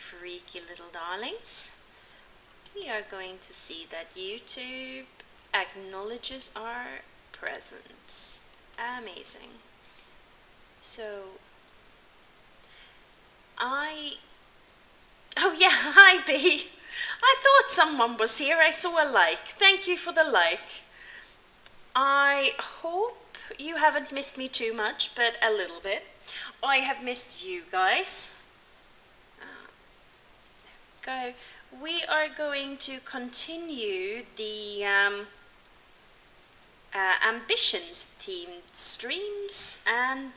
freaky little darlings. We are going to see that YouTube acknowledges our presence. Amazing. So, oh yeah, hi B. I thought someone was here. I saw a like. Thank you for the like. I hope you haven't missed me too much, but a little bit. I have missed you guys. Go. We are going to continue the ambitions themed streams, and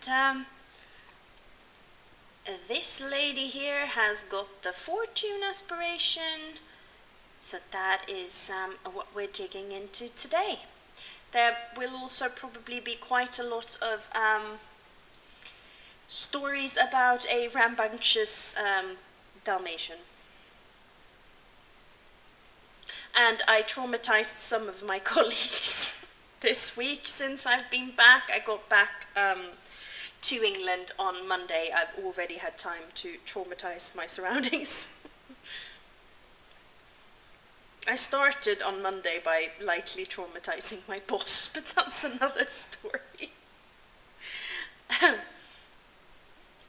this lady here has got the fortune aspiration, so that is what we're digging into today. There will also probably be quite a lot of stories about a rambunctious Dalmatian. And I traumatized some of my colleagues this week since I've been back. I got back to England on Monday. I've already had time to traumatize my surroundings. I started on Monday by lightly traumatizing my boss, but that's another story.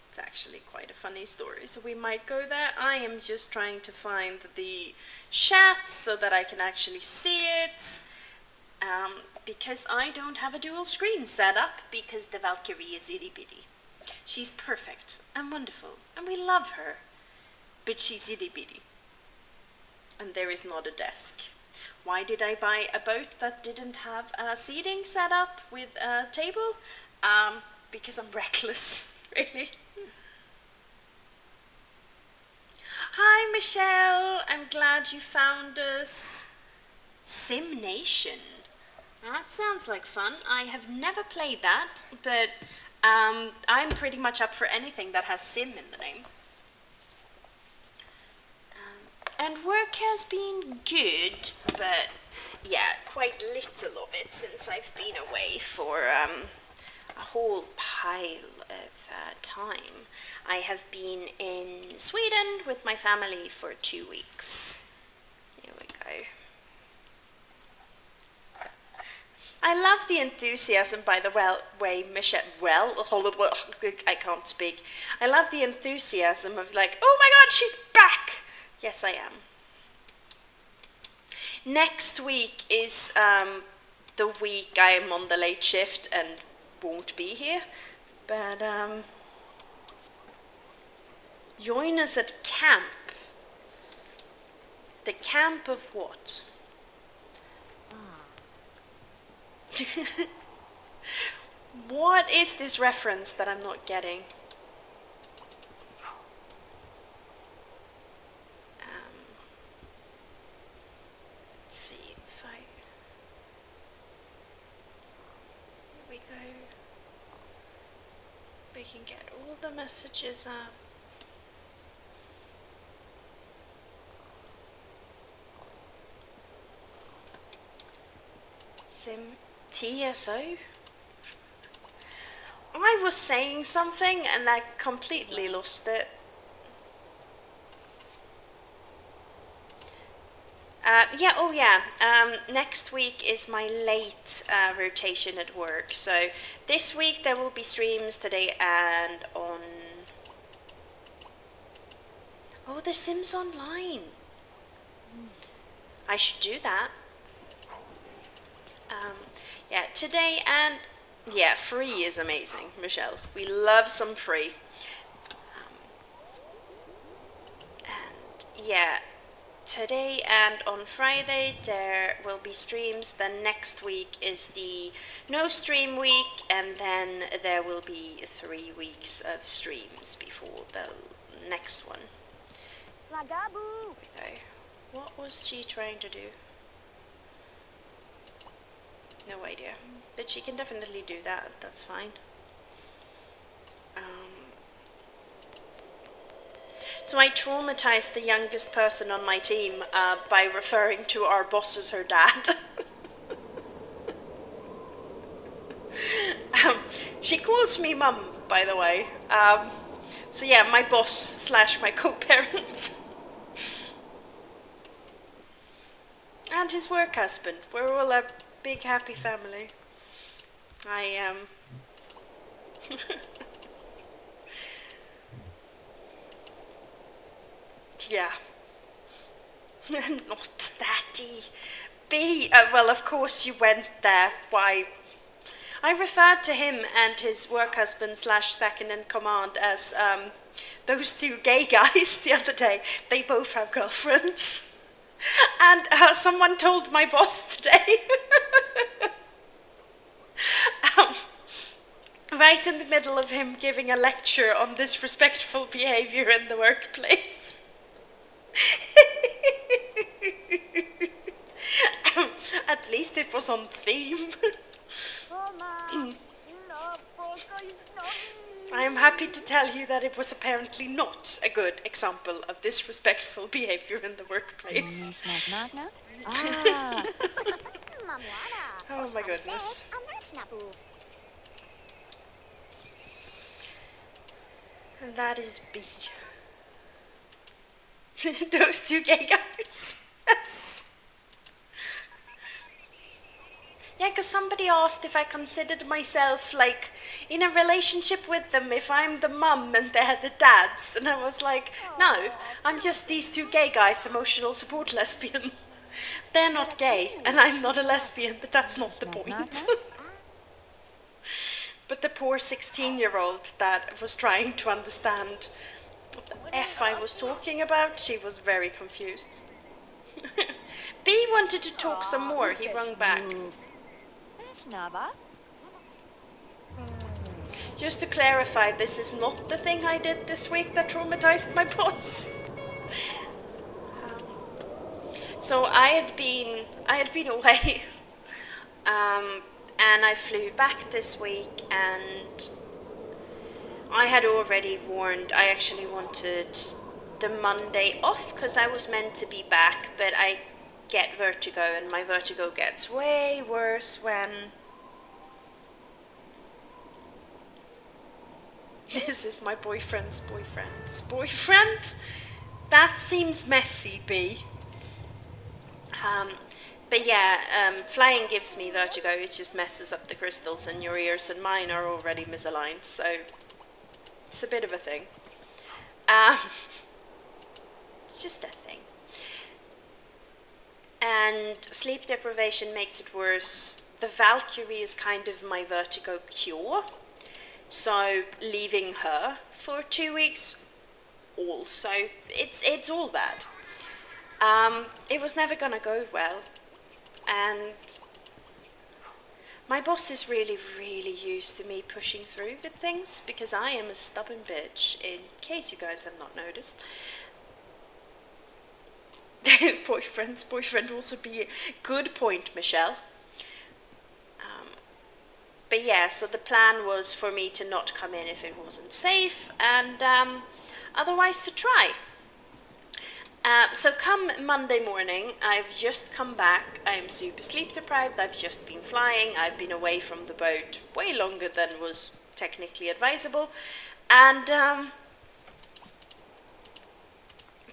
It's actually quite a funny story, so we might go there. I am just trying to find the chat so that I can actually see it, because I don't have a dual screen set up, because the Valkyrie is itty bitty. She's perfect and wonderful, and we love her, but she's itty bitty. And there is not a desk. Why did I buy a boat that didn't have a seating set up with a table? Because I'm reckless, really. Hi Michelle, I'm glad you found us. Sim Nation. That sounds like fun. I have never played that, but I'm pretty much up for anything that has sim in the name. And work has been good, but yeah, quite little of it since I've been away for a whole pile of time. I have been in Sweden with my family for 2 weeks. Here we go. I love the enthusiasm, by the way, Michelle. Well, I can't speak. I love the enthusiasm of like, oh my God, she's back. Yes, I am. Next week is the week I am on the late shift and won't be here, but join us at camp. The camp of what? What is this reference that I'm not getting? Let's see if I... Here we go. We can get all the messages up. Sim TSO? I was saying something and I completely lost it. Next week is my late rotation at work. So this week there will be streams today and on... Oh, The Sims Online. I should do that. Today and... Yeah, free is amazing, Michelle. We love some free. Today and on Friday there will be streams. Then next week is the no stream week, and then there will be 3 weeks of streams before the next one. Okay, what was she trying to do? No idea, but she can definitely do that, that's fine. So I traumatized the youngest person on my team by referring to our boss as her dad. She calls me mum, by the way. So yeah, my boss slash my co-parent. And his work husband. We're all a big happy family. I yeah. Not Daddy. B. Well, of course you went there. Why? I referred to him and his work husband slash second in command as those two gay guys the other day. They both have girlfriends. And someone told my boss today, um, right in the middle of him giving a lecture on disrespectful behavior in the workplace. At least it was on theme. I am happy to tell you that it was apparently not a good example of disrespectful behavior in the workplace. Ah. Oh my goodness. And that is B. Those two gay guys. Yes. Yeah, because somebody asked if I considered myself, like, in a relationship with them, if I'm the mum and they're the dads. And I was like, no, I'm just these two gay guys, emotional support lesbian. They're not gay, and I'm not a lesbian, but that's not the point. But the poor 16-year-old that was trying to understand what the F I was talking about, she was very confused. B wanted to talk some more, he rung back. Just to clarify, this is not the thing I did this week that traumatized my boss. So I had been away, and I flew back this week, and I had already warned. I actually wanted the Monday off because I was meant to be back, but I get vertigo, and my vertigo gets way worse when this is my boyfriend's boyfriend. That seems messy, B. But yeah, flying gives me vertigo. It just messes up the crystals in your ears, and mine are already misaligned, so it's a bit of a thing. It's just a thing. And sleep deprivation makes it worse. The Valkyrie is kind of my vertigo cure. So leaving her for 2 weeks also, it's all bad. It was never gonna go well. And my boss is really, really used to me pushing through with things because I am a stubborn bitch, in case you guys have not noticed. Boyfriend also be a good point, Michelle. But yeah, so the plan was for me to not come in if it wasn't safe, and otherwise to try. So come Monday morning, I've just come back, I'm super sleep deprived, I've just been flying, I've been away from the boat way longer than was technically advisable, and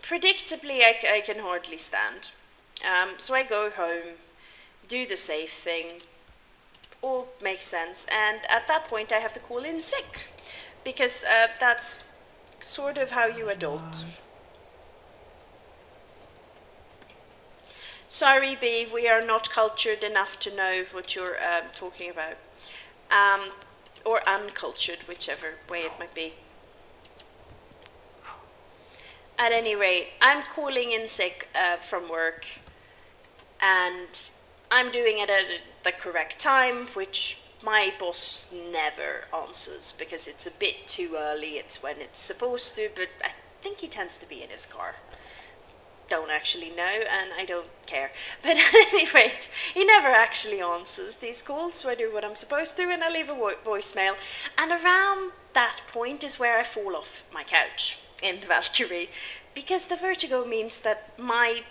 predictably I can hardly stand. So I go home, do the safe thing, all makes sense, and at that point I have to call in sick, because that's sort of how you adult. Sorry, B, we are not cultured enough to know what you're talking about. Or uncultured, whichever way it might be. At any rate, I'm calling in sick from work, and I'm doing it at the correct time, which my boss never answers because it's a bit too early. It's when it's supposed to, but I think he tends to be in his car. Don't actually know, and I don't care. But at any rate, he never actually answers these calls, so I do what I'm supposed to, and I leave a voicemail. And around that point is where I fall off my couch in the Valkyrie, because the vertigo means that my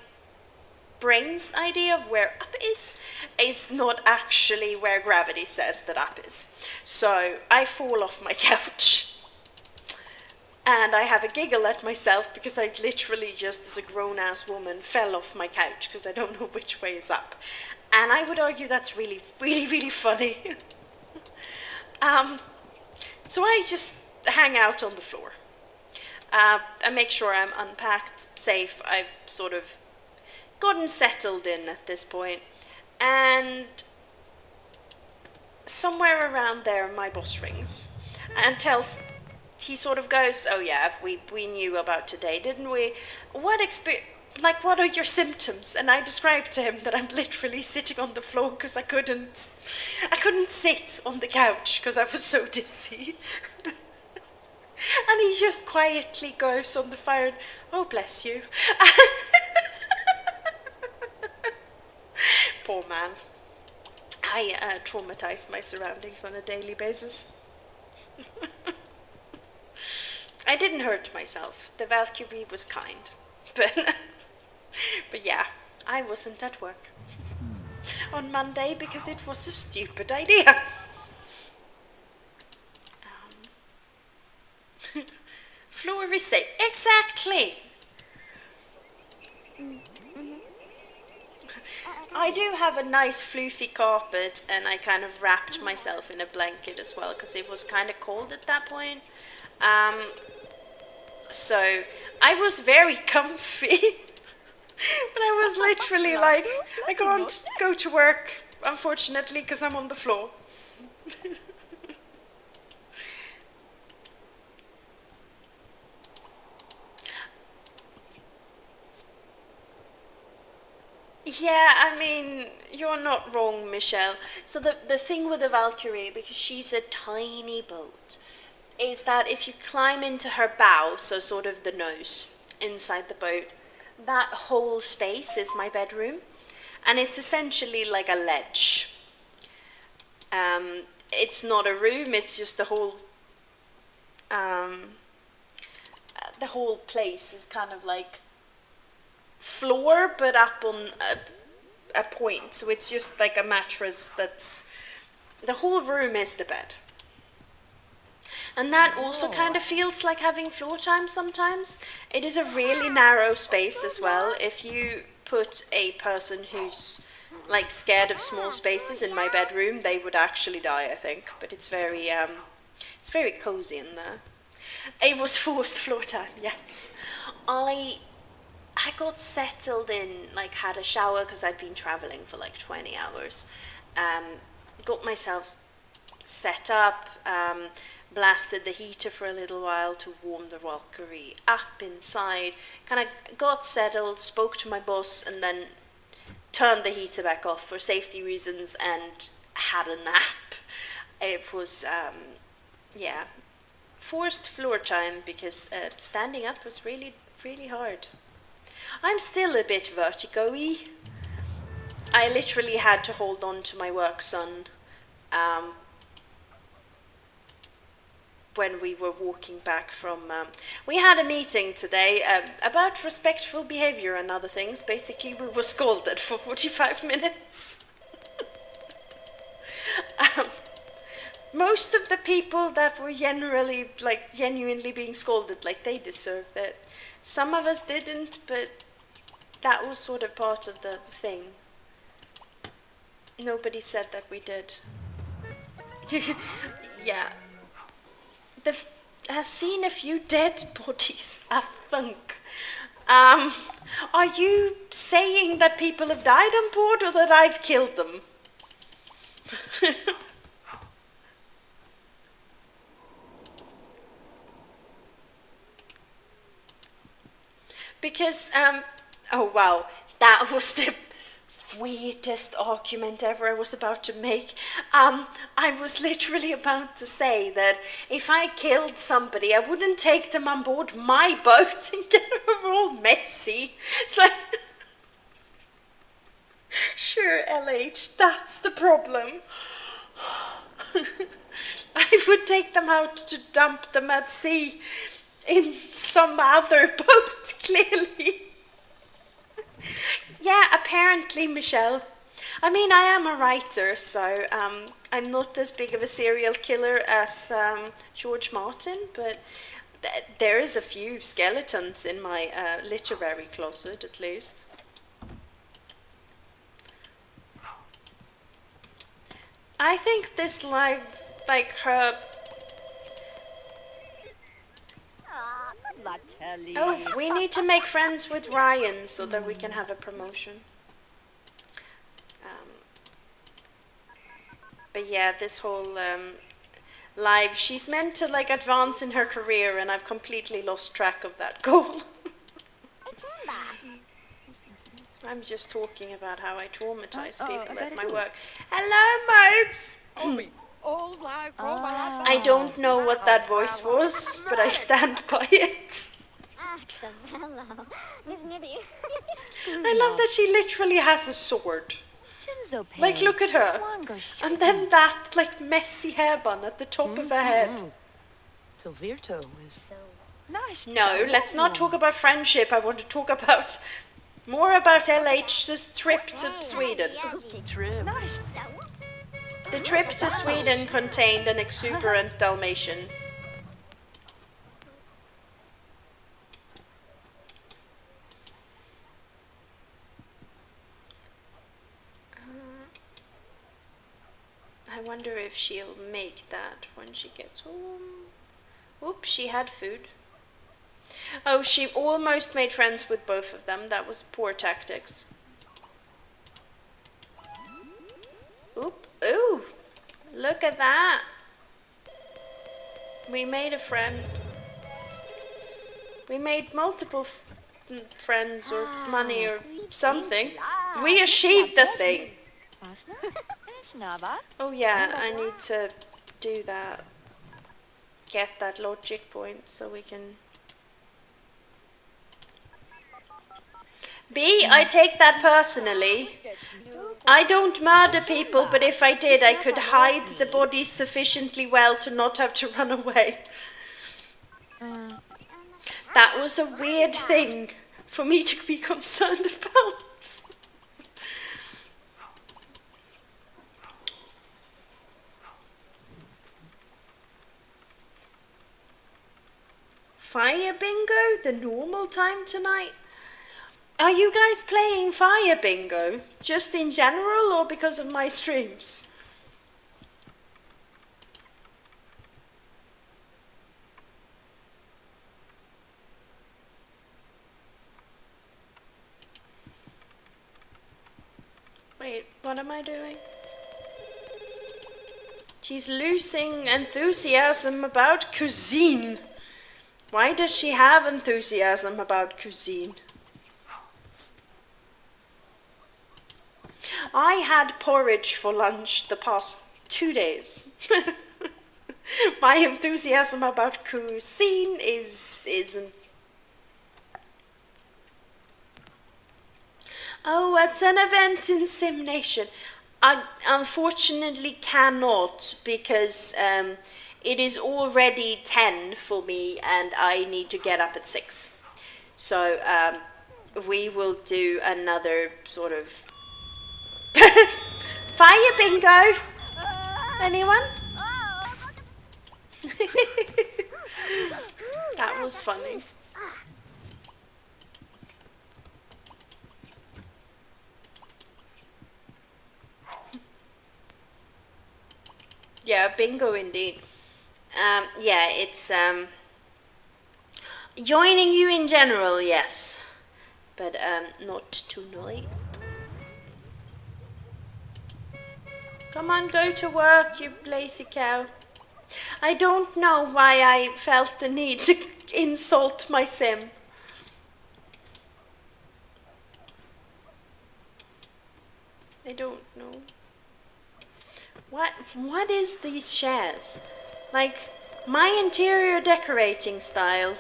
brain's idea of where up is not actually where gravity says that up is. So I fall off my couch. And I have a giggle at myself because I literally just, as a grown-ass woman, fell off my couch because I don't know which way is up. And I would argue that's really, really, really funny. um, so I just hang out on the floor. I make sure I'm unpacked, safe. I've sort of gotten settled in at this point. And somewhere around there, my boss rings and tells, he sort of goes, "Oh yeah, we knew about today, didn't we? What are your symptoms?" And I described to him that I'm literally sitting on the floor because I couldn't sit on the couch because I was so dizzy. And he just quietly goes on the phone, "Oh, bless you." Poor man. I traumatize my surroundings on a daily basis. I didn't hurt myself. The Valkyrie was kind. But yeah, I wasn't at work on Monday because it was a stupid idea. Floor is safe. Exactly. I do have a nice floofy carpet, and I kind of wrapped myself in a blanket as well because it was kind of cold at that point. So I was very comfy, but I was literally like, I can't go to work, unfortunately, because I'm on the floor. Yeah, I mean, you're not wrong, Michelle. So the thing with the Valkyrie, because she's a tiny boat, is that if you climb into her bow, so sort of the nose inside the boat, that whole space is my bedroom, and it's essentially like a ledge. It's not a room; it's just um, the whole place is kind of like floor, but up on a point. So it's just like a mattress that's, the whole room is the bed. And that also kind of feels like having floor time sometimes. It is a really narrow space as well. If you put a person who's like scared of small spaces in my bedroom, they would actually die, I think. But it's very cozy in there. It was forced floor time, yes. I I got settled in, like had a shower because I'd been traveling for like 20 hours. Got myself set up, blasted the heater for a little while to warm the Valkyrie up inside, kind of got settled, spoke to my boss, and then turned the heater back off for safety reasons and had a nap. It was, yeah, forced floor time because standing up was really, really hard. I'm still a bit vertigo-y. I literally had to hold on to my work son um, when we were walking back from. We had a meeting today about respectful behavior and other things. Basically, we were scolded for 45 minutes. um, Most of the people that were generally, like, genuinely being scolded, like, they deserved it. Some of us didn't, but that was sort of part of the thing. Nobody said that we did. Yeah. Has seen a few dead bodies, I think. Are you saying that people have died on board or that I've killed them? Because, oh wow, that was the weirdest argument ever I was about to make. I was literally about to say that if I killed somebody, I wouldn't take them on board my boat and get them all messy. It's like, sure, LH, that's the problem. I would take them out to dump them at sea in some other boat, clearly. Yeah, apparently, Michelle. I mean, I am a writer, so I'm not as big of a serial killer as George Martin, but There is a few skeletons in my literary closet, at least. I think this live, like her. Oh, we need to make friends with Ryan so that we can have a promotion. But yeah, this whole live, she's meant to like advance in her career, and I've completely lost track of that goal. I'm just talking about how I traumatize people at my work. Hello, Marks! I don't know what that voice was, but I stand by it. I love that she literally has a sword. Like, look at her. And then that, like, messy hair bun at the top of her head. No, let's not talk about friendship. I want to talk about more about LH's trip to Sweden. The trip to Sweden contained an exuberant Dalmatian. I wonder if she'll make that when she gets home. Oops, she had food. Oh, she almost made friends with both of them. That was poor tactics. Oop, ooh, look at that. We made a friend. We made multiple friends or money or something. We achieved the thing. Oh yeah, I need to do that. Get that logic point so we can... B, I take that personally. I don't murder people, but if I did, I could hide the bodies sufficiently well to not have to run away. That was a weird thing for me to be concerned about. Fire bingo? The normal time tonight? Are you guys playing fire bingo? Just in general or because of my streams? Wait, what am I doing? She's losing enthusiasm about cuisine. Why does she have enthusiasm about cuisine? I had porridge for lunch the past 2 days. My enthusiasm about cuisine isn't. Oh, it's an event in Sim Nation. I unfortunately cannot because it is already 10 for me and I need to get up at 6. So we will do another sort of fire bingo. Anyone? That was funny. Yeah, bingo indeed. Yeah, it's joining you in general, yes, but not tonight. Come on, go to work, you lazy cow. I don't know why I felt the need to insult my sim. I don't know. What is these shares? Like, my interior decorating style.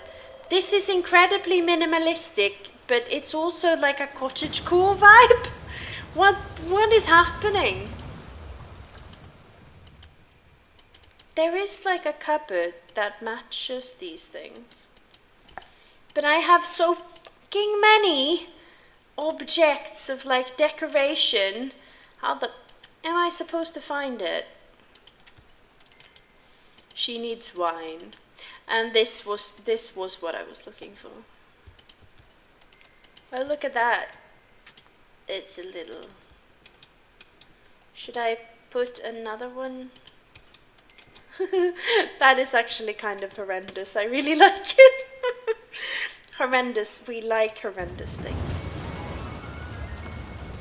This is incredibly minimalistic, but it's also like a cottagecore vibe. What is happening? There is like a cupboard that matches these things. But I have so fucking many objects of like decoration. How the am I supposed to find it? She needs wine. And this was what I was looking for. Oh, look at that. It's a little... Should I put another one? That is actually kind of horrendous. I really like it. Horrendous. We like horrendous things.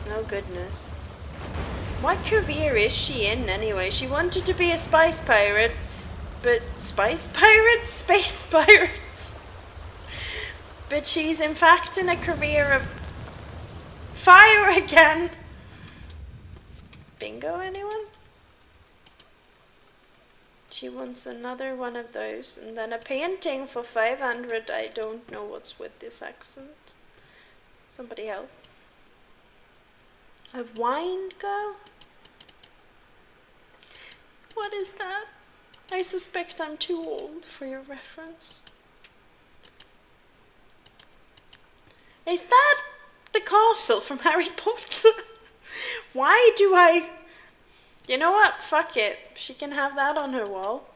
Oh goodness. What career is she in anyway? She wanted to be a spice pirate, but spice pirate? Space pirate? But she's in fact in a career of fire again. Bingo, anyone? She wants another one of those, and then a painting for 500. I don't know what's with this accent. Somebody help. A wine girl? What is that? I suspect I'm too old for your reference. Is that the castle from Harry Potter? Why do I... You know what? Fuck it. She can have that on her wall.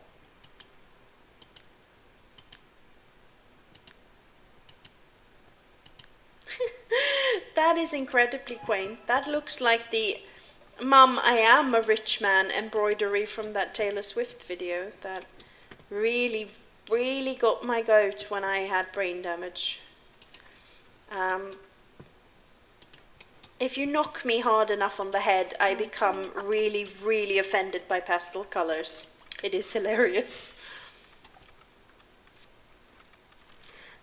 That is incredibly quaint. That looks like the "Mum, I am a rich man" embroidery from that Taylor Swift video that really, really got my goat when I had brain damage. If you knock me hard enough on the head, I become really, really offended by pastel colors. It is hilarious.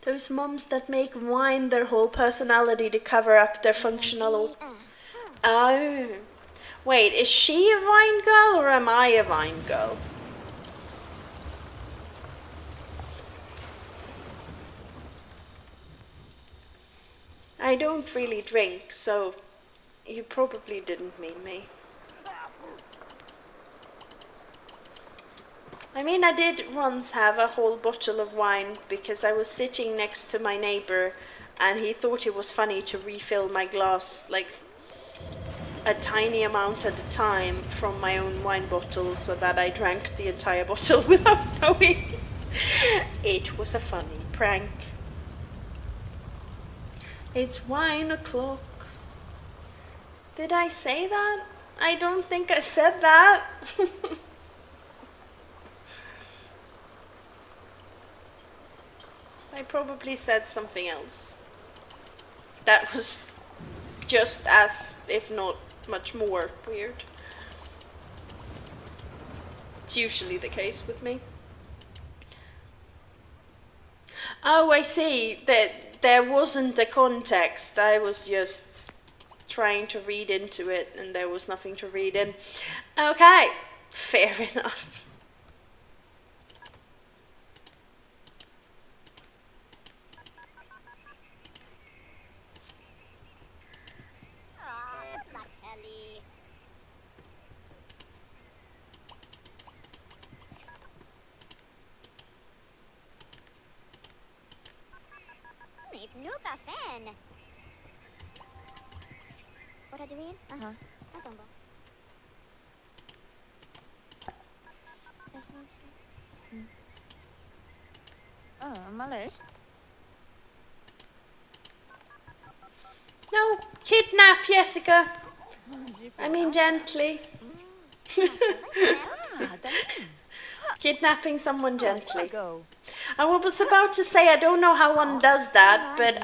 Those mums that make wine their whole personality to cover up their functional... Oh. Wait, is she a wine girl or am I a wine girl? I don't really drink, so you probably didn't mean me. I mean, I did once have a whole bottle of wine because I was sitting next to my neighbor and he thought it was funny to refill my glass like a tiny amount at a time from my own wine bottle so that I drank the entire bottle without knowing. It was a funny prank. It's wine o'clock. Did I say that? I don't think I said that. I probably said something else. That was just as, if not much more, weird. It's usually the case with me. Oh, I see. That there wasn't a context. I was just trying to read into it and there was nothing to read in. Okay, fair enough. No, kidnap Jessica. I mean gently. Kidnapping someone gently. I was about to say I don't know how one does that, but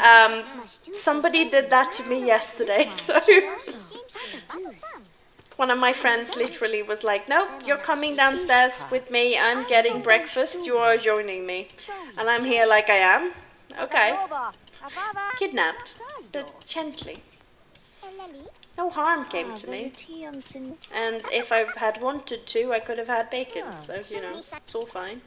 somebody did that to me yesterday, so one of my friends literally was like, nope, you're coming downstairs with me, I'm getting breakfast, you are joining me. And I'm here like I am. Okay. Kidnapped, but gently. No harm came to me. And if I had wanted to, I could have had bacon, so, you know, it's all fine.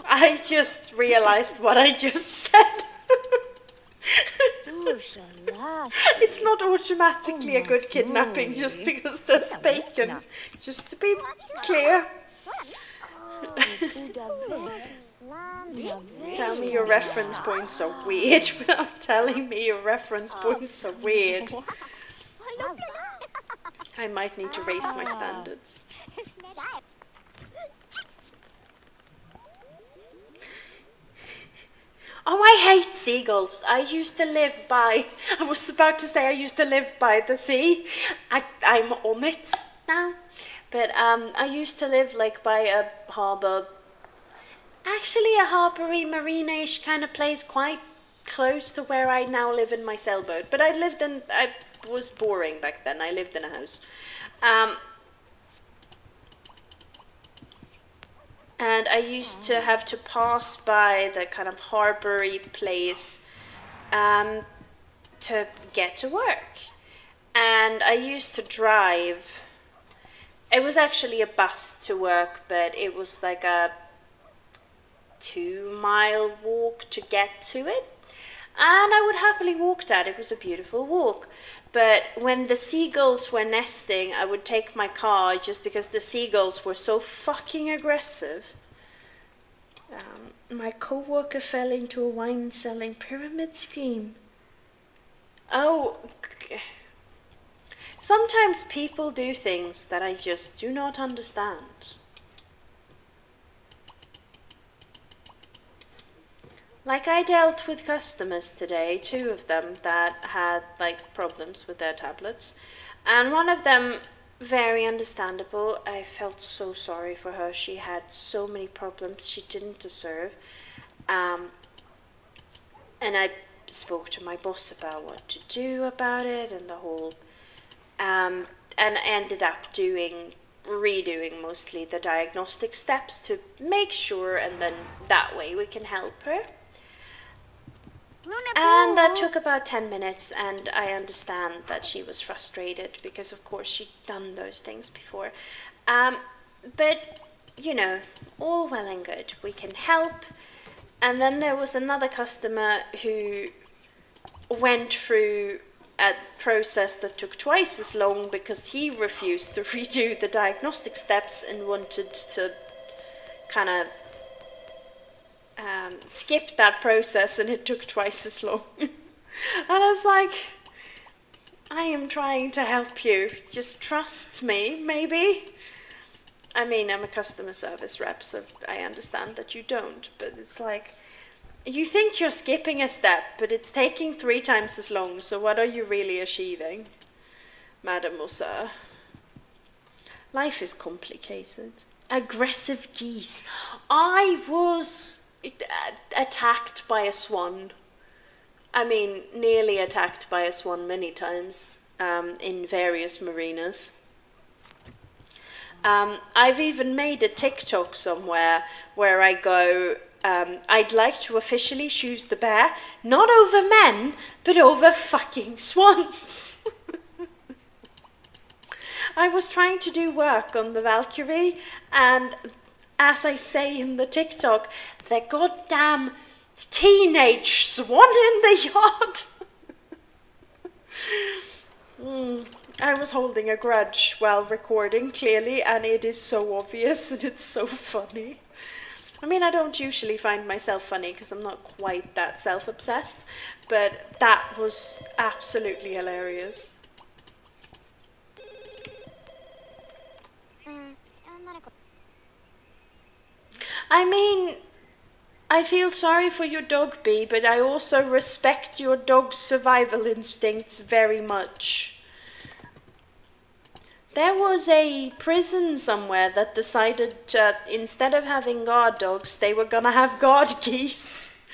I just realized what I just said. It's not automatically a good kidnapping just because there's bacon. Just to be clear. Tell me your reference points are weird without telling me your reference points are weird. I might need to raise my standards. hate seagulls. I used to live by, I was about to say I used to live by the sea. I'm on it now. But I used to live like by a harbour. Actually a harboury, marine-ish kind of place, quite close to where I now live in my sailboat. But I was boring back then. I lived in a house. And I used to have to pass by the kind of harboury place to get to work. And I used to drive. It was actually a bus to work, but it was like a 2-mile walk to get to it. And I would happily walk that. It was a beautiful walk. But when the seagulls were nesting, I would take my car just because the seagulls were so fucking aggressive. My co-worker fell into a wine-selling pyramid scheme. Oh, sometimes people do things that I just do not understand. Like I dealt with customers today, 2 of them that had like problems with their tablets, and one of them, very understandable. I felt so sorry for her. She had so many problems she didn't deserve. And I spoke to my boss about what to do about it and the whole, and ended up redoing mostly the diagnostic steps to make sure, and then that way we can help her. And that took about 10 minutes, and I understand that she was frustrated because, of course, she'd done those things before. But, you know, all well and good. We can help. And then there was another customer who went through a process that took twice as long because he refused to redo the diagnostic steps and wanted to kind of skip that process, and it took twice as long. And I was like, I am trying to help you. Just trust me, maybe. I mean, I'm a customer service rep, so I understand that you don't, but it's like, you think you're skipping a step, but it's taking 3 times as long, so what are you really achieving, madam or sir? Life is complicated. Aggressive geese. I was attacked by a swan. I mean, nearly attacked by a swan many times in various marinas. I've even made a TikTok somewhere where I go, I'd like to officially choose the bear, not over men, but over fucking swans. I was trying to do work on the Valkyrie, and as I say in the TikTok, the goddamn teenage swan in the yard. I was holding a grudge while recording, clearly, and it is so obvious and it's so funny. I mean, I don't usually find myself funny because I'm not quite that self-obsessed, but that was absolutely hilarious. I mean, I feel sorry for your dog, Bee, but I also respect your dog's survival instincts very much. There was a prison somewhere that decided instead of having guard dogs, they were gonna have guard geese.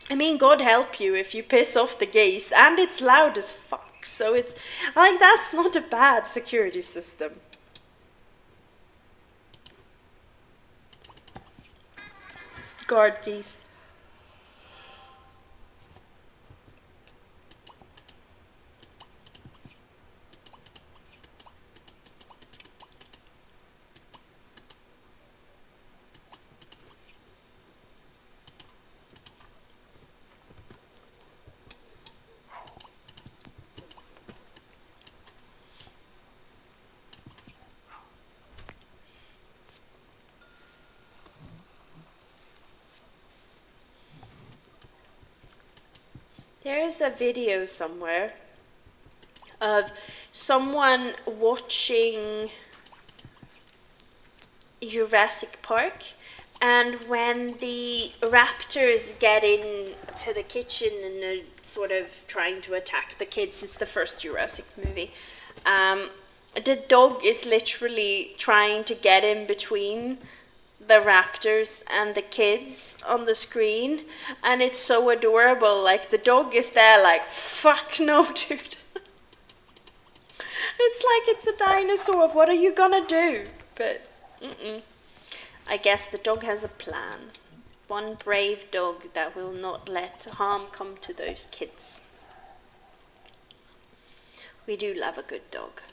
I mean, God help you if you piss off the geese, and it's loud as fuck, so it's like, that's not a bad security system. Guard geese. There is a video somewhere of someone watching Jurassic Park, And when the raptors get in to the kitchen and are sort of trying to attack the kids, it's the first Jurassic movie. The dog is literally trying to get in between the raptors and the kids on the screen, and it's so adorable. Like the dog is there, like, fuck no, dude. It's like it's a dinosaur. What are you gonna do? But I guess the dog has a plan. One brave dog that will not let harm come to those kids. We do love a good dog.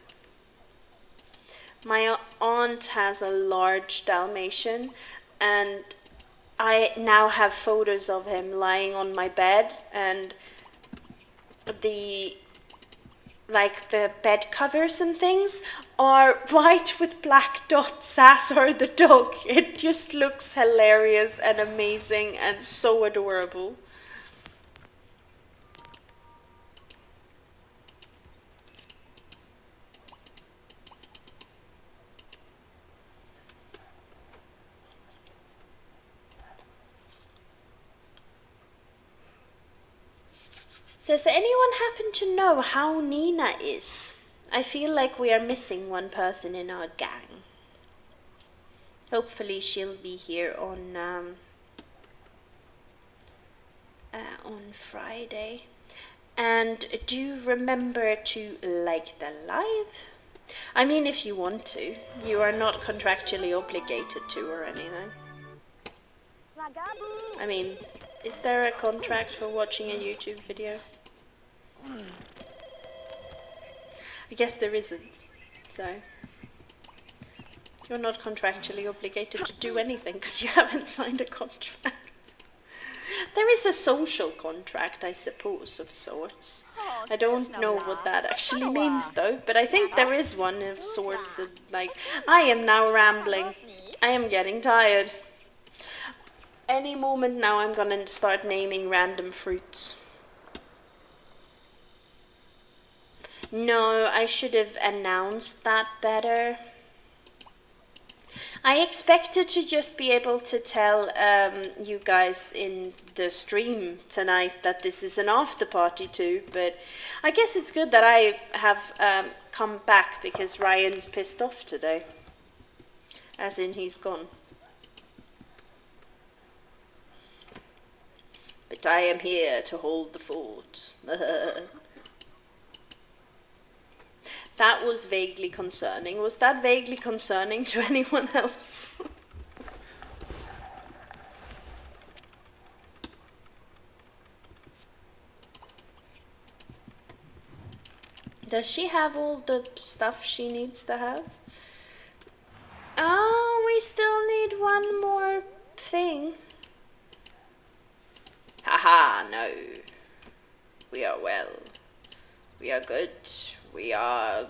My aunt has a large Dalmatian, and I now have photos of him lying on my bed, and the the bed covers and things are white with black dots, as are the dog. It just looks hilarious and amazing and so adorable. Does anyone happen to know how Nina is? I feel like we are missing one person in our gang. Hopefully she'll be here on Friday. And do remember to like the live. I mean, if you want to. You are not contractually obligated to or anything. I mean, is there a contract for watching a YouTube video? I guess there isn't, so you're not contractually obligated to do anything because you haven't signed a contract. There is a social contract, I suppose, of sorts. I don't know what that actually means though, but I think there is one of sorts. Like, I am now rambling. I am getting tired. Any moment now I'm gonna start naming random fruits. No, I should have announced that better. I expected to just be able to tell you guys in the stream tonight that this is an after party too, but I guess it's good that I have come back because Ryan's pissed off today. As in, he's gone. But I am here to hold the fort. That was vaguely concerning. Was that vaguely concerning to anyone else? Does she have all the stuff she needs to have? Oh, we still need one more thing. Haha, no. We are well. We are good. We are...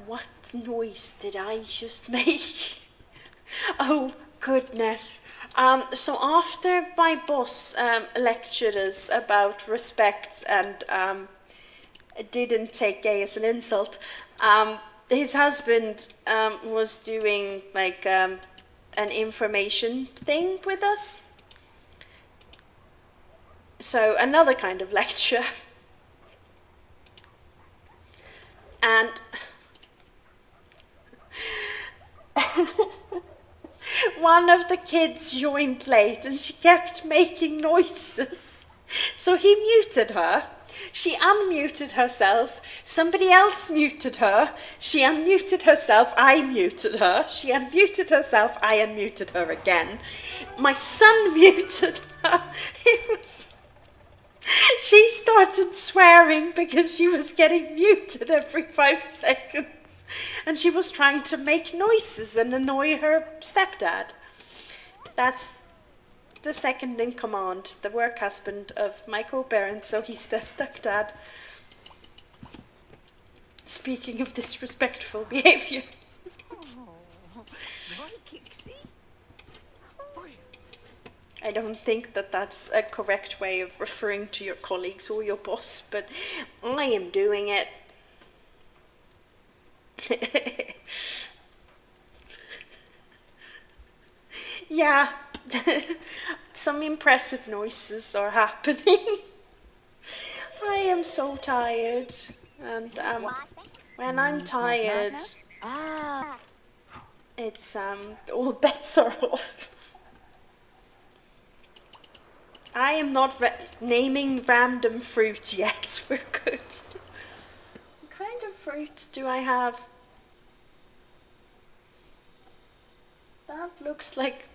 What noise did I just make? Oh, goodness. So after my boss lectured us about respect and didn't take gay as an insult, his husband was doing like an information thing with us. So another kind of lecture. And one of the kids joined late and she kept making noises. So he muted her. She unmuted herself. Somebody else muted her. She unmuted herself. I muted her. She unmuted herself. I unmuted her again. My son muted her. It was... She started swearing because she was getting muted every 5 seconds. And she was trying to make noises and annoy her stepdad. That's the second in command, the work husband of my co-parent, so he's the stepdad. Speaking of disrespectful behavior. I don't think that that's a correct way of referring to your colleagues or your boss, but I am doing it. Yeah, some impressive noises are happening. I am so tired, and when I'm tired, Ah. it's all bets are off. I am not naming random fruit yet. We're good. What kind of fruit do I have? That looks like.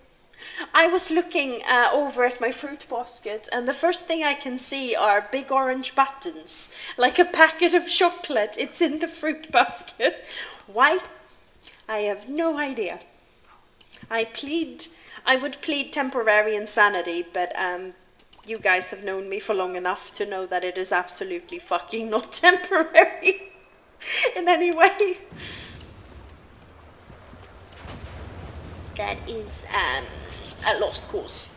I was looking over at my fruit basket, and the first thing I can see are big orange buttons, like a packet of chocolate. It's in the fruit basket. Why? I have no idea. I would plead temporary insanity, but you guys have known me for long enough to know that it is absolutely fucking not temporary in any way. That is a lost cause.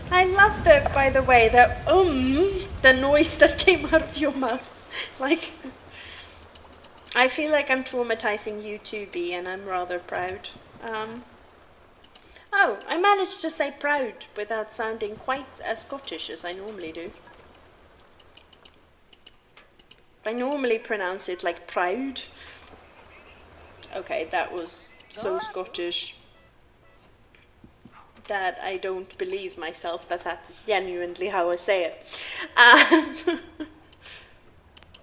I love that, by the way, the noise that came out of your mouth. Like, I feel like I'm traumatizing you too, B, and I'm rather proud. Oh, I managed to say proud without sounding quite as Scottish as I normally do. I normally pronounce it like proud. Okay, that was so Scottish that I don't believe myself that that's genuinely how I say it.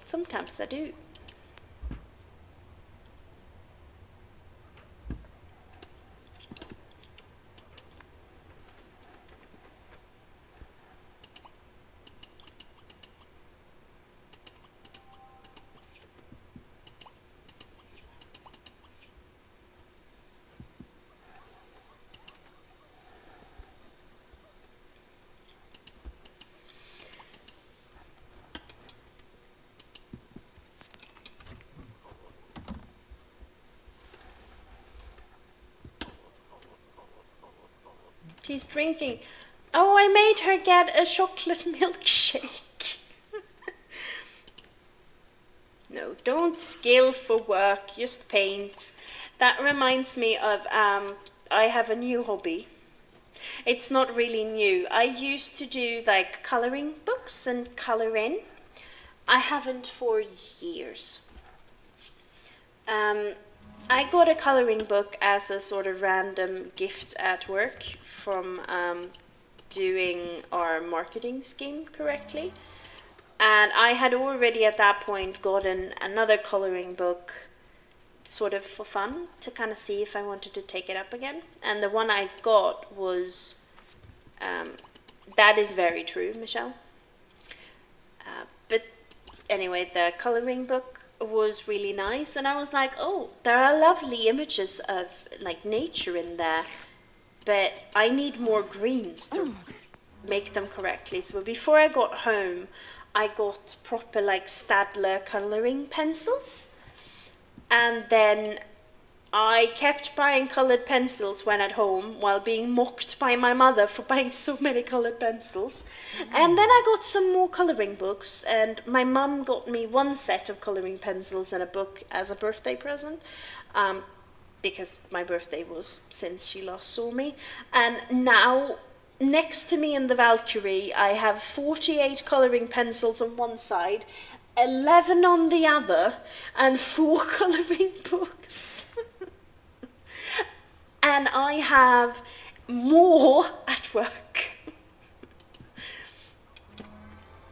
Sometimes I do. She's drinking. Oh, I made her get a chocolate milkshake. No, don't skill for work, just paint. That reminds me of I have a new hobby. It's not really new. I used to do like coloring books and color in. I haven't for years. Um, I got a coloring book as a sort of random gift at work from doing our marketing scheme correctly. And I had already at that point gotten another coloring book sort of for fun to kind of see if I wanted to take it up again. And the one I got was, that is very true, Michelle. But anyway, the coloring book was really nice, and I was like, oh, there are lovely images of like nature in there, but I need more greens to make them correctly. So before I got home, I got proper like Stadler coloring pencils, and then I kept buying colored pencils when at home while being mocked by my mother for buying so many colored pencils. And then I got some more coloring books, and my mum got me one set of coloring pencils and a book as a birthday present. Because my birthday was since she last saw me. And now, next to me in the Valkyrie, I have 48 coloring pencils on one side, 11 on the other, and 4 coloring books. And I have more at work.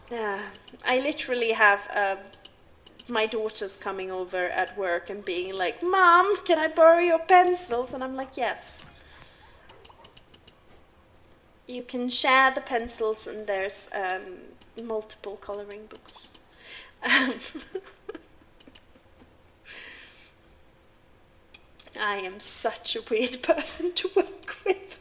Yeah, I literally have my daughters coming over at work and being like, Mom, can I borrow your pencils? And I'm like, yes. You can share the pencils, and there's multiple coloring books. I am such a weird person to work with.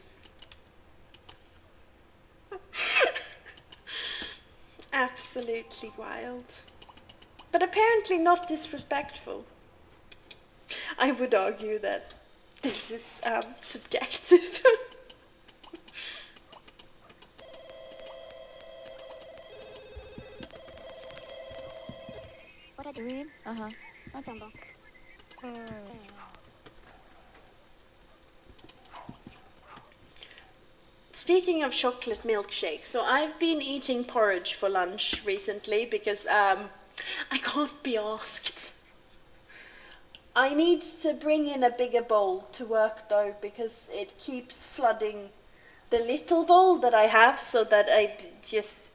Absolutely wild. But apparently not disrespectful. I would argue that this is subjective. Read? Uh-huh. Speaking of chocolate milkshake, so I've been eating porridge for lunch recently because I can't be asked. I need to bring in a bigger bowl to work though because it keeps flooding the little bowl that I have, so that I just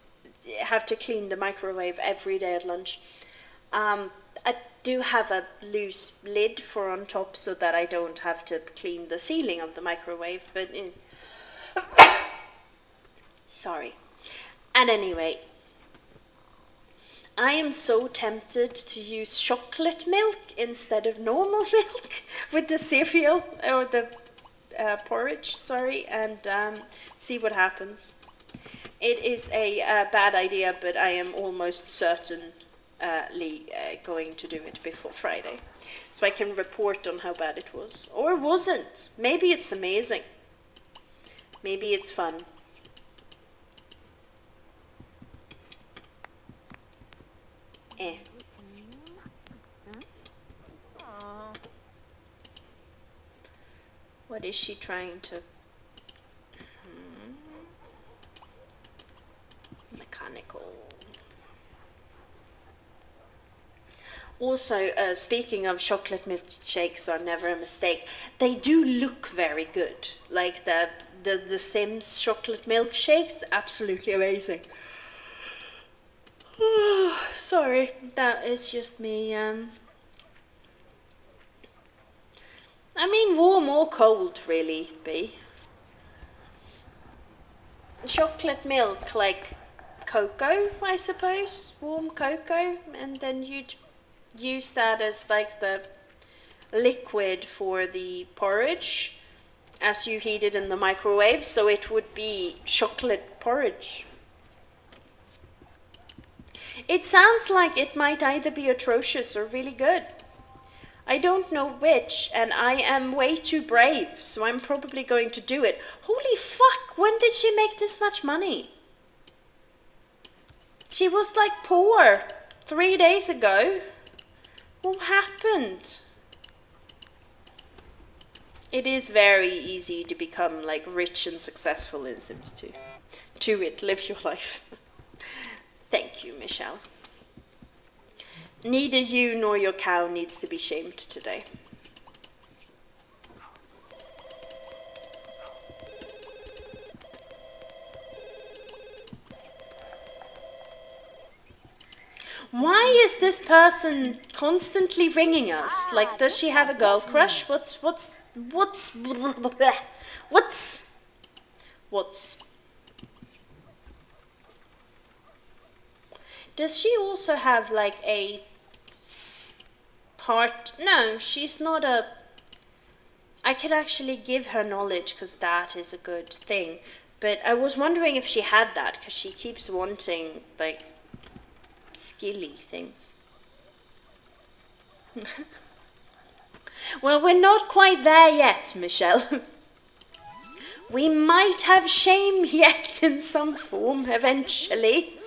have to clean the microwave every day at lunch. I do have a loose lid for on top so that I don't have to clean the ceiling of the microwave, but sorry. And anyway, I am so tempted to use chocolate milk instead of normal milk with the cereal or the porridge, sorry, and see what happens. It is a bad idea, but I am almost certainly going to do it before Friday. So I can report on how bad it was. Or wasn't. Maybe it's amazing. Maybe it's fun. Eh. What is she trying to... Mechanical. Also, speaking of chocolate milkshakes are never a mistake, they do look very good. Like the Sims chocolate milkshakes, absolutely amazing. Sorry, that is just me. I mean, warm or cold, really, be. Chocolate milk, like cocoa, I suppose, warm cocoa, and then you'd use that as like the liquid for the porridge as you heat it in the microwave, so it would be chocolate porridge. It sounds like it might either be atrocious or really good. I don't know which, and I am way too brave, so I'm probably going to do it. Holy fuck, when did she make this much money? She was like poor 3 days ago. What happened? It is very easy to become like rich and successful in Sims 2. Do it, live your life. Thank you, Michelle. Neither you nor your cow needs to be shamed today. Why is this person constantly ringing us? Like, does she have a girl crush? What's... Does she also have like a part? No, she's not a... I could actually give her knowledge because that is a good thing. But I was wondering if she had that because she keeps wanting like skilly things. Well, we're not quite there yet, Michelle. We might have shame yet in some form eventually.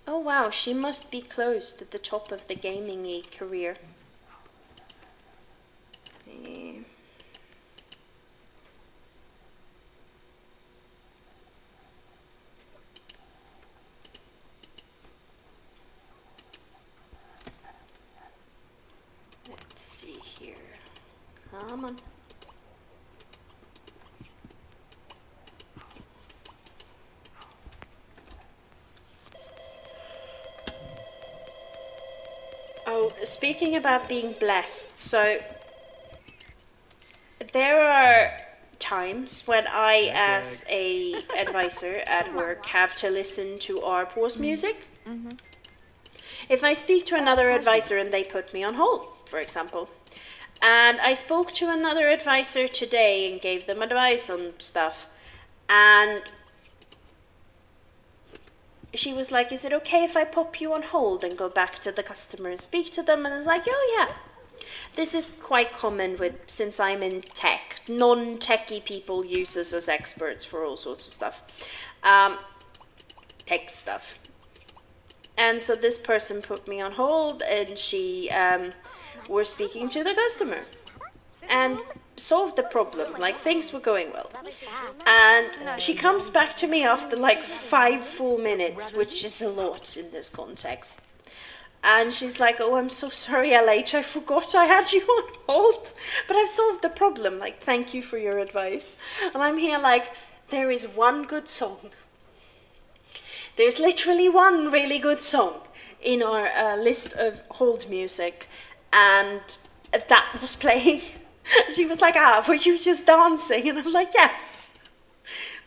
Oh wow, she must be close to the top of the gaming career. Let's see here. Come on. Oh, speaking about being blessed, so there are times when I, as a advisor at work, have to listen to our pause music. If I speak to another advisor and they put me on hold, for example, and I spoke to another advisor today and gave them advice on stuff, and she was like, is it okay if I pop you on hold and go back to the customer and speak to them? And I was like, oh yeah. This is quite common since I'm in tech. Non-techie people use us as experts for all sorts of stuff. um, tech stuff. And so this person put me on hold, and she was speaking to the customer and solved the problem. Like, things were going well. And she comes back to me after like 5 full minutes, which is a lot in this context. And she's like, "Oh, I'm so sorry, LH, I forgot I had you on hold, but I've solved the problem. Like, thank you for your advice." And I'm here like, there is one good song. There's literally one really good song in our list of hold music, and that was playing. She was like, "Were you just dancing?" And I'm like, "Yes."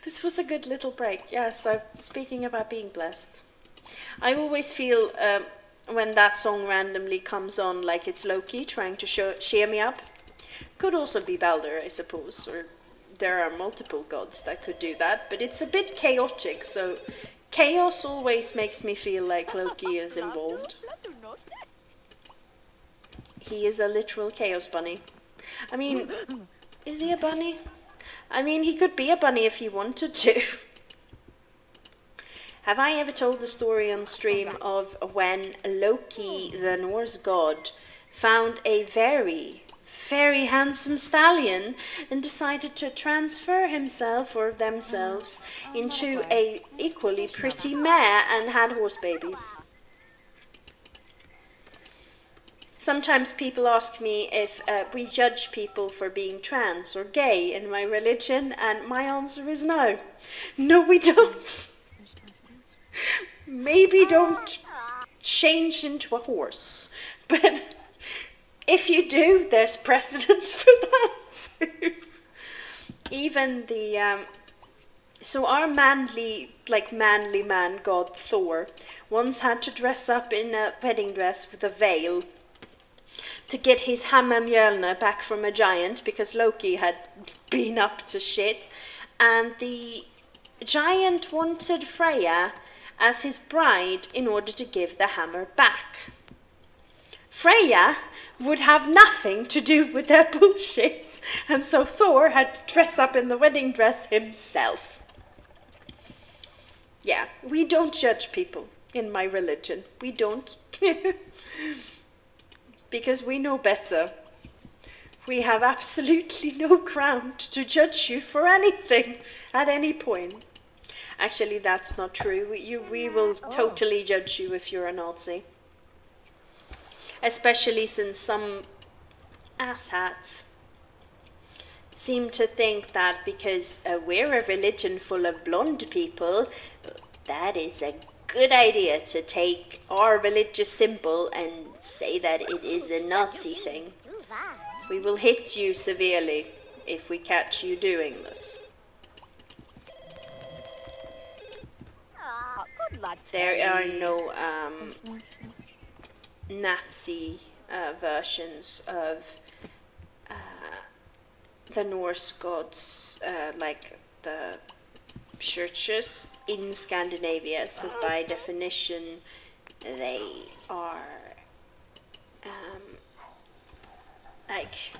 This was a good little break. Yes, speaking about being blessed. I always feel when that song randomly comes on like it's Loki trying to cheer me up. Could also be Balder, I suppose, or there are multiple gods that could do that, but it's a bit chaotic, so chaos always makes me feel like Loki is involved. He is a literal chaos bunny. I mean, is he a bunny? I mean, he could be a bunny if he wanted to. Have I ever told the story on stream of when Loki, the Norse god, found a very, very handsome stallion and decided to transfer himself or themselves into a equally pretty mare and had horse babies? Sometimes people ask me if we judge people for being trans or gay in my religion, and my answer is no. No, we don't. Maybe don't change into a horse, but if you do, there's precedent for that too. Even the so our manly man god Thor once had to dress up in a wedding dress with a veil to get his hammer Mjölnir back from a giant because Loki had been up to shit, and the giant wanted Freya as his bride in order to give the hammer back. Freya would have nothing to do with their bullshit, and so Thor had to dress up in the wedding dress himself. Yeah, we don't judge people in my religion. We don't. Because we know better. We have absolutely no ground to judge you for anything at any point. Actually, that's not true. We will totally judge you if you're a Nazi. Especially since some asshats seem to think that because we're a religion full of blonde people, that is a good idea to take our religious symbol and say that it is a Nazi thing. We will hit you severely if we catch you doing this. There are no Nazi versions of the Norse gods, like the churches in Scandinavia, so by definition they are like,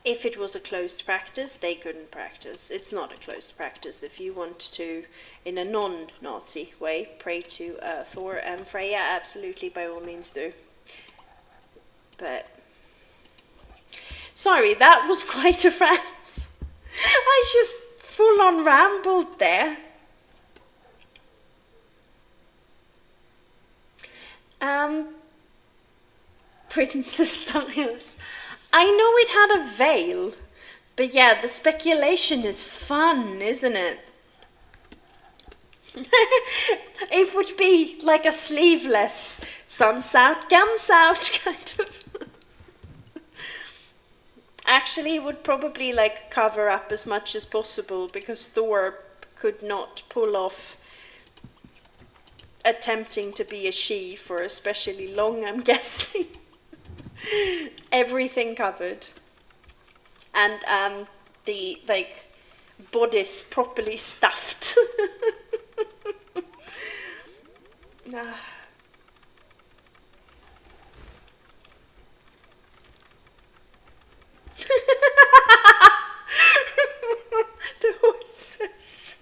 if it was a closed practice, they couldn't practice. It's not a closed practice. If you want to, in a non-Nazi way, pray to Thor and Freya, absolutely, by all means do. But sorry, that was quite a rant. I just full-on rambled there. Princess Dials. I know it had a veil, but yeah, the speculation is fun, isn't it? It would be like a sleeveless suns out, guns out kind of. Actually, it would probably like cover up as much as possible because Thor could not pull off attempting to be a she for especially long, I'm guessing. Everything covered. And the like bodice properly stuffed. The horses.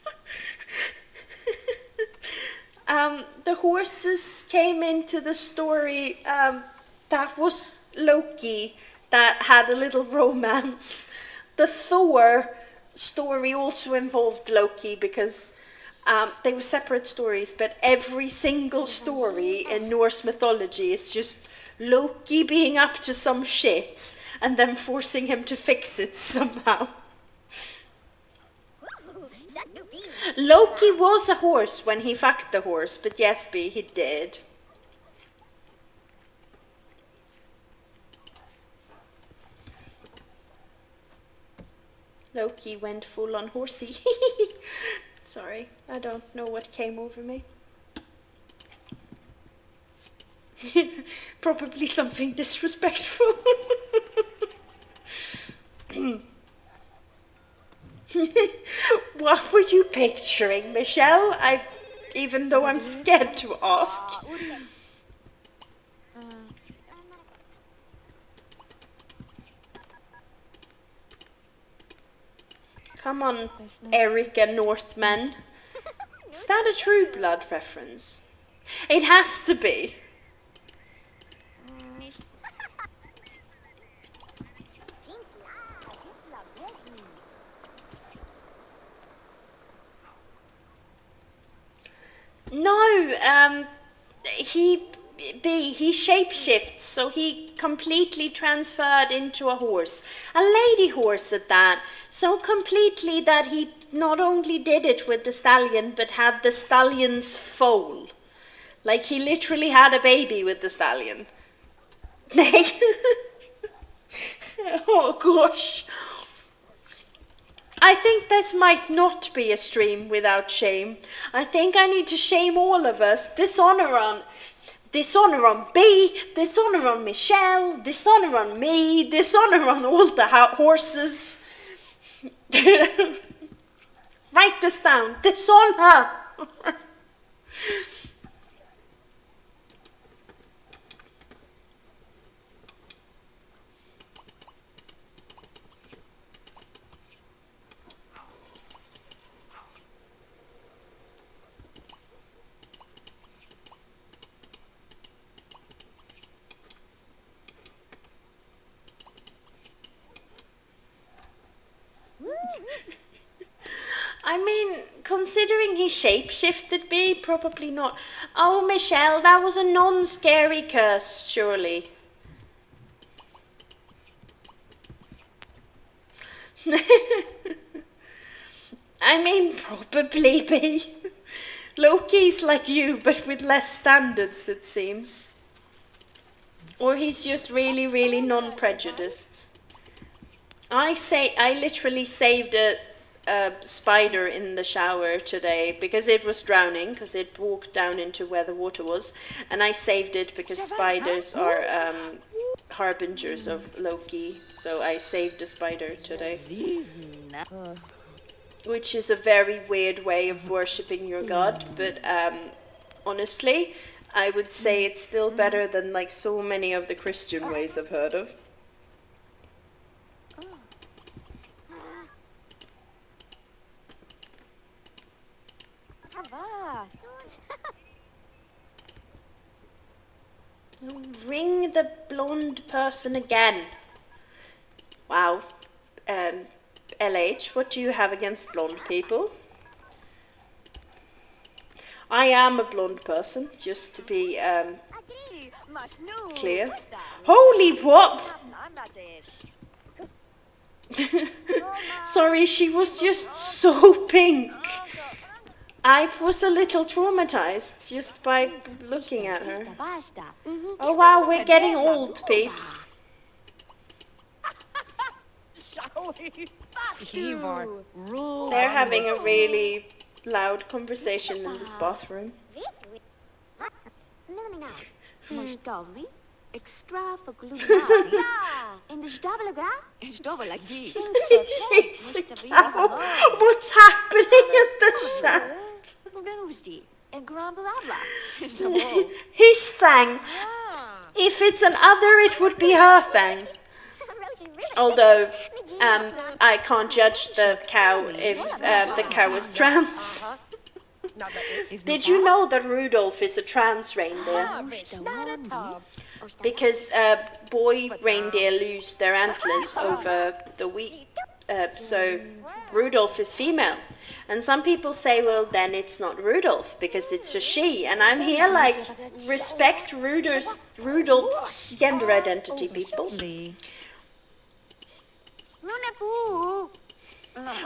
horses came into the story, that was Loki that had a little romance. The Thor story also involved Loki because they were separate stories, but every single story in Norse mythology is just Loki being up to some shit and then forcing him to fix it somehow. Loki was a horse when he fucked the horse, but yes, B, he did. Loki went full on horsey. Sorry, I don't know what came over me. Probably something disrespectful. What were you picturing, Michelle? Even though I'm scared to ask. Come on, Erica Northman. Is that a True Blood reference? It has to be. No, he shapeshifts, so he completely transferred into a horse. A lady horse at that. So completely that he not only did it with the stallion, but had the stallion's foal. Like he literally had a baby with the stallion. Oh gosh. I think this might not be a stream without shame. I think I need to shame all of us. Dishonor on B, dishonor on Michelle, dishonor on me, dishonor on all the horses. Write this down. Dishonor. I mean, considering he shapeshifted me, probably not. Oh, Michelle, that was a non-scary curse, surely. I mean, probably be. Loki's like you, but with less standards, it seems. Or he's just really, really non-prejudiced. I literally saved a spider in the shower today because it was drowning, because it walked down into where the water was, and I saved it because spiders are harbingers of Loki, so I saved a spider today. Which is a very weird way of worshipping your god, but honestly, I would say it's still better than like so many of the Christian ways I've heard of. Ring the blonde person again. Wow. LH, what do you have against blonde people? I am a blonde person, just to be clear. Holy what? Sorry, she was just so pink. I was a little traumatized just by looking at her. Oh wow, we're getting old, peeps. They're having a really loud conversation in this bathroom. She's a cow. What's happening in the chat? His thing. If it's an other, it would be her thing. Although, I can't judge the cow if the cow is trans. Did you know that Rudolph is a trans reindeer? Because boy reindeer lose their antlers over the week, so Rudolph is female. And some people say, well, then it's not Rudolph because it's a she. And I'm here like, respect Rudolph's gender identity, people.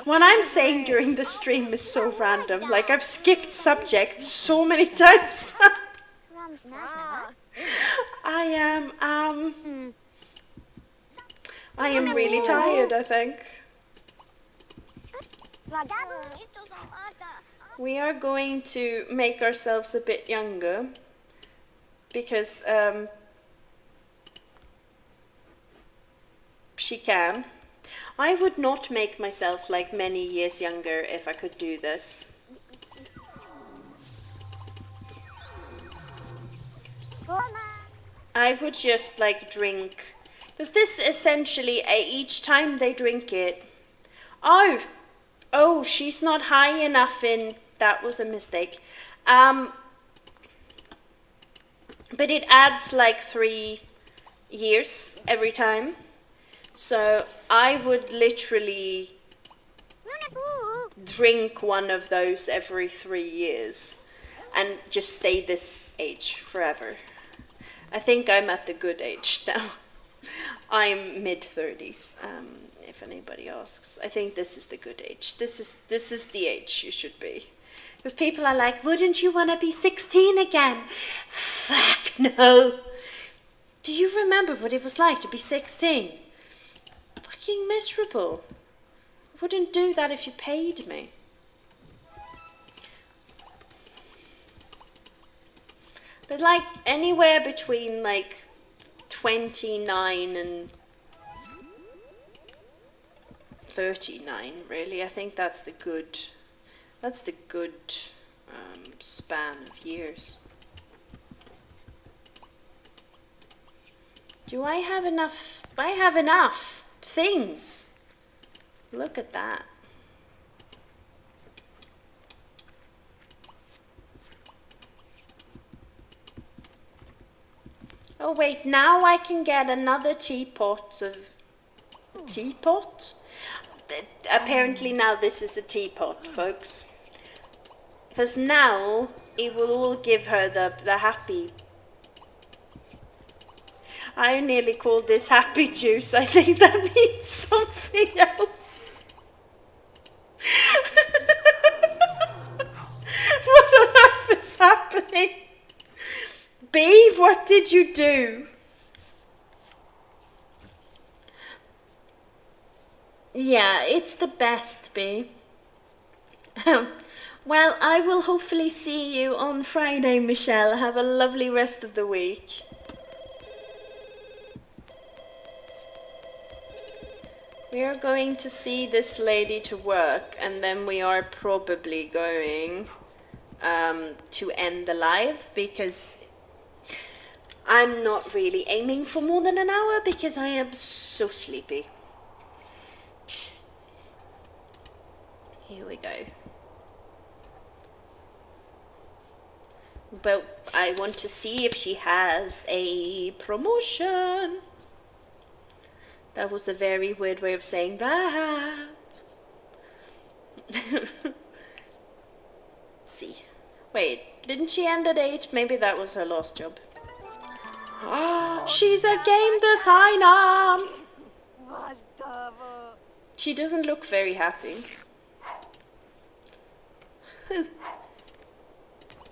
What I'm saying during the stream is so random. Like, I've skipped subjects so many times. I am really tired, I think. We are going to make ourselves a bit younger because she can. I would not make myself like many years younger if I could do this. I would just like drink, because this essentially, each time they drink it, oh, she's not high enough in, that was a mistake. But it adds like 3 years every time. So I would literally drink one of those every 3 years and just stay this age forever. I think I'm at the good age now. I'm mid-30s, if anybody asks. I think this is the good age. This is the age you should be. Because people are like, wouldn't you want to be 16 again? Fuck no. Do you remember what it was like to be 16? Fucking miserable. I wouldn't do that if you paid me. But like anywhere between like 29 and 39, really. I think that's the good span of years. Do I have enough? I have enough things. Look at that. Oh wait, now I can get another teapot of... A teapot? Apparently now this is a teapot, folks. Because now it will all give her the happy... I nearly called this happy juice. I think that means something else. What on earth is happening? B, what did you do? Yeah, it's the best, B. Well, I will hopefully see you on Friday, Michelle. Have a lovely rest of the week. We are going to see this lady to work, and then we are probably going to end the live, because I'm not really aiming for more than an hour because I am so sleepy. Here we go. But I want to see if she has a promotion. That was a very weird way of saying that. Let's see. Wait, didn't she end at 8? Maybe that was her last job. She's a game designer. She doesn't look very happy.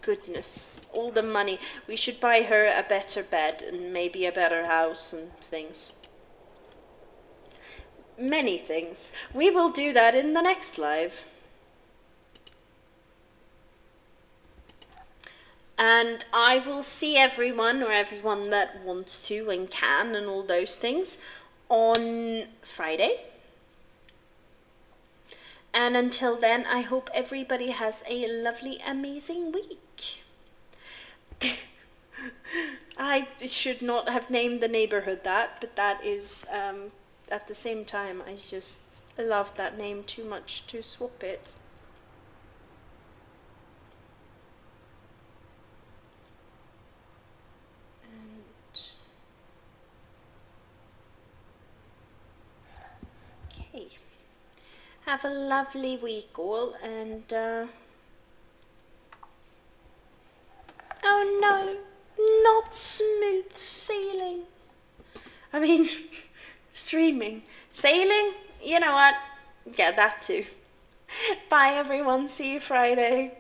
Goodness, all the money. We should buy her a better bed and maybe a better house and things. Many things. We will do that in the next live. And I will see everyone, or everyone that wants to and can and all those things, on Friday. And until then, I hope everybody has a lovely, amazing week. I should not have named the neighborhood that, but that is, at the same time, I just love that name too much to swap it. Have a lovely week, all, and oh no, not smooth sailing. I mean, streaming. Sailing? You know what? Yeah, that too. Bye, everyone. See you Friday.